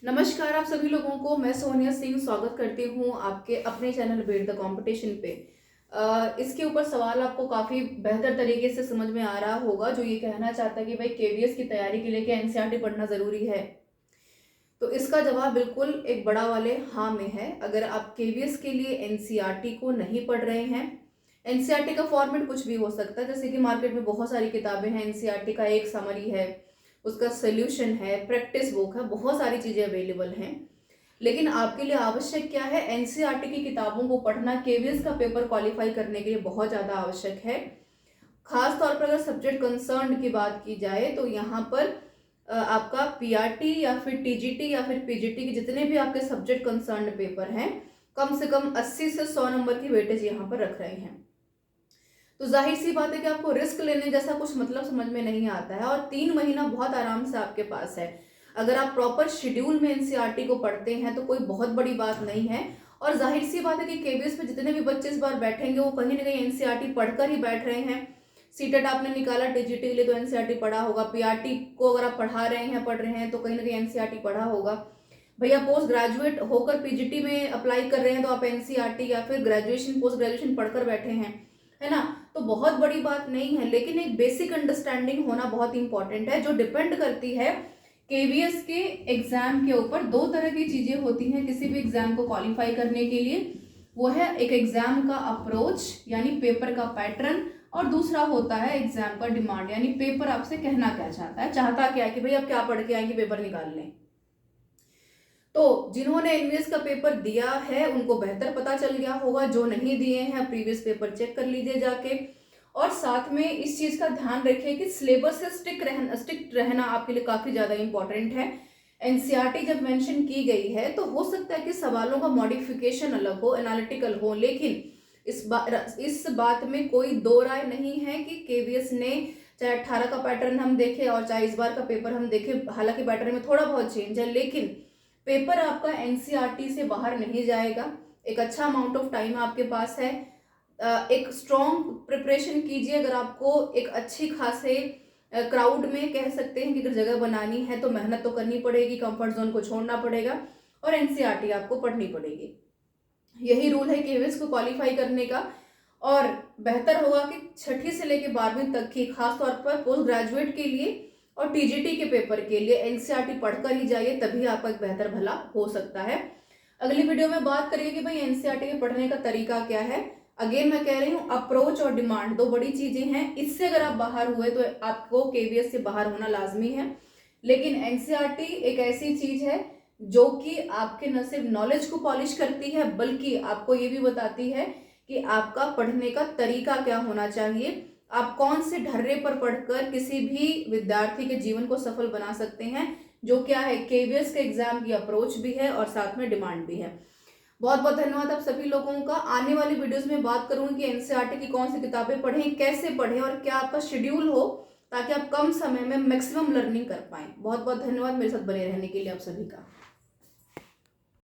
नमस्कार आप सभी लोगों को। मैं सोनिया सिंह स्वागत करती हूँ आपके अपने चैनल बीट द कंपटीशन पे। इसके ऊपर सवाल आपको काफ़ी बेहतर तरीके से समझ में आ रहा होगा, जो ये कहना चाहता है कि भाई केवीएस की तैयारी के लिए क्या एनसीईआरटी पढ़ना ज़रूरी है। तो इसका जवाब बिल्कुल एक बड़ा वाले हाँ में है। अगर आप केवीएस के लिए एनसीईआरटी को नहीं पढ़ रहे हैं, एनसीईआरटी का फॉर्मेट कुछ भी हो सकता है, जैसे कि मार्केट में बहुत सारी किताबें हैं। एनसीईआरटी का एक समरी है, उसका सोल्यूशन है, प्रैक्टिस बुक है, बहुत सारी चीज़ें अवेलेबल हैं। लेकिन आपके लिए आवश्यक क्या है? एनसीईआरटी की किताबों को पढ़ना केवीएस का पेपर क्वालिफाई करने के लिए बहुत ज़्यादा आवश्यक है। खास तौर पर अगर सब्जेक्ट कंसर्न की बात की जाए तो यहाँ पर आपका पीआरटी या फिर टीजीटी या फिर पीजीटी के जितने भी आपके सब्जेक्ट कंसर्न पेपर हैं, कम से कम 80 से 100 नंबर की वेटेज यहाँ पर रख रहे हैं। तो जाहिर सी बात है कि आपको रिस्क लेने जैसा कुछ मतलब समझ में नहीं आता है, और 3 महीना बहुत आराम से आपके पास है। अगर आप प्रॉपर शेड्यूल में एनसीईआरटी को पढ़ते हैं तो कोई बहुत बड़ी बात नहीं है। और जाहिर सी बात है कि केवीएस में जितने भी बच्चे इस बार बैठेंगे वो कहीं ना कहीं एनसीईआरटी पढ़कर ही बैठ रहे हैं। सीटेट आपने निकाला टीजीटी के लिए तो एनसीईआरटी पढ़ा होगा, पीआरटी को अगर आप पढ़ा रहे हैं पढ़ रहे हैं तो कहीं ना कहीं एनसीईआरटी पढ़ा होगा। भैया पोस्ट ग्रेजुएट होकर पीजीटी में अप्लाई कर रहे हैं तो आप एनसीईआरटी या फिर ग्रेजुएशन पोस्ट ग्रेजुएशन पढ़कर बैठे हैं, है ना। तो बहुत बड़ी बात नहीं है, लेकिन एक बेसिक अंडरस्टैंडिंग होना बहुत इंपॉर्टेंट है, जो डिपेंड करती है केवीएस के एग्जाम के ऊपर। 2 तरह की चीजें होती हैं किसी भी एग्जाम को क्वालिफाई करने के लिए। वो है एक एग्जाम का अप्रोच यानी पेपर का पैटर्न, और दूसरा होता है एग्जाम का डिमांड यानी पेपर आपसे कहना क्या चाहता है, चाहता क्या है कि भाई आप क्या पढ़ के आएंगे पेपर निकाल लें। तो जिन्होंने एनवीएस का पेपर दिया है उनको बेहतर पता चल गया होगा, जो नहीं दिए हैं प्रीवियस पेपर चेक कर लीजिए जाके। और साथ में इस चीज का ध्यान रखिए कि सिलेबस से स्टिक रहना आपके लिए काफी ज्यादा इंपॉर्टेंट है। एनसीईआरटी जब मेंशन की गई है तो हो सकता है कि सवालों का मॉडिफिकेशन अलग हो, एनालिटिकल हो, लेकिन इस बात में कोई दो राय नहीं है कि केवीएस ने, चाहे 18 का पैटर्न हम देखें और चाहे इस बार का पेपर हम देखें, हालांकि पैटर्न में थोड़ा बहुत चेंज है, लेकिन पेपर आपका एनसीईआरटी से बाहर नहीं जाएगा। एक अच्छा अमाउंट ऑफ टाइम आपके पास है। एक स्ट्रॉन्ग प्रिपरेशन कीजिए। अगर आपको एक अच्छी खासे क्राउड में कह सकते हैं कि अगर जगह बनानी है तो मेहनत तो करनी पड़ेगी, कंफर्ट जोन को छोड़ना पड़ेगा और एनसीईआरटी आपको पढ़नी पड़ेगी। यही रूल है केवीएस को क्वालिफाई करने का। और बेहतर होगा कि 6ठी से लेकर 12वीं तक की, खासतौर पर पोस्ट ग्रेजुएट के लिए और टीजीटी के पेपर के लिए एनसीईआरटी पढ़कर ही जाइए, तभी आपका एक बेहतर भला हो सकता है। अगली वीडियो में बात करेंगे कि भाई एनसीईआरटी के पढ़ने का तरीका क्या है। अगेन मैं कह रही हूँ, अप्रोच और डिमांड 2 बड़ी चीजें हैं। इससे अगर आप बाहर हुए तो आपको केवीएस से बाहर होना लाजमी है। लेकिन एनसीईआरटी एक ऐसी चीज है जो कि आपके न सिर्फ नॉलेज को पॉलिश करती है, बल्कि आपको ये भी बताती है कि आपका पढ़ने का तरीका क्या होना चाहिए। आप कौन से ढर्रे पर पढ़कर किसी भी विद्यार्थी के जीवन को सफल बना सकते हैं, जो क्या है केवीएस के एग्जाम की अप्रोच भी है और साथ में डिमांड भी है। बहुत बहुत धन्यवाद आप सभी लोगों का। आने वाली वीडियोस में बात करूंगी कि एनसीईआरटी की कौन सी किताबें पढ़ें, कैसे पढ़ें और क्या आपका शेड्यूल हो, ताकि आप कम समय में मैक्सिमम लर्निंग कर पाएं। बहुत बहुत धन्यवाद मेरे साथ बने रहने के लिए आप सभी का।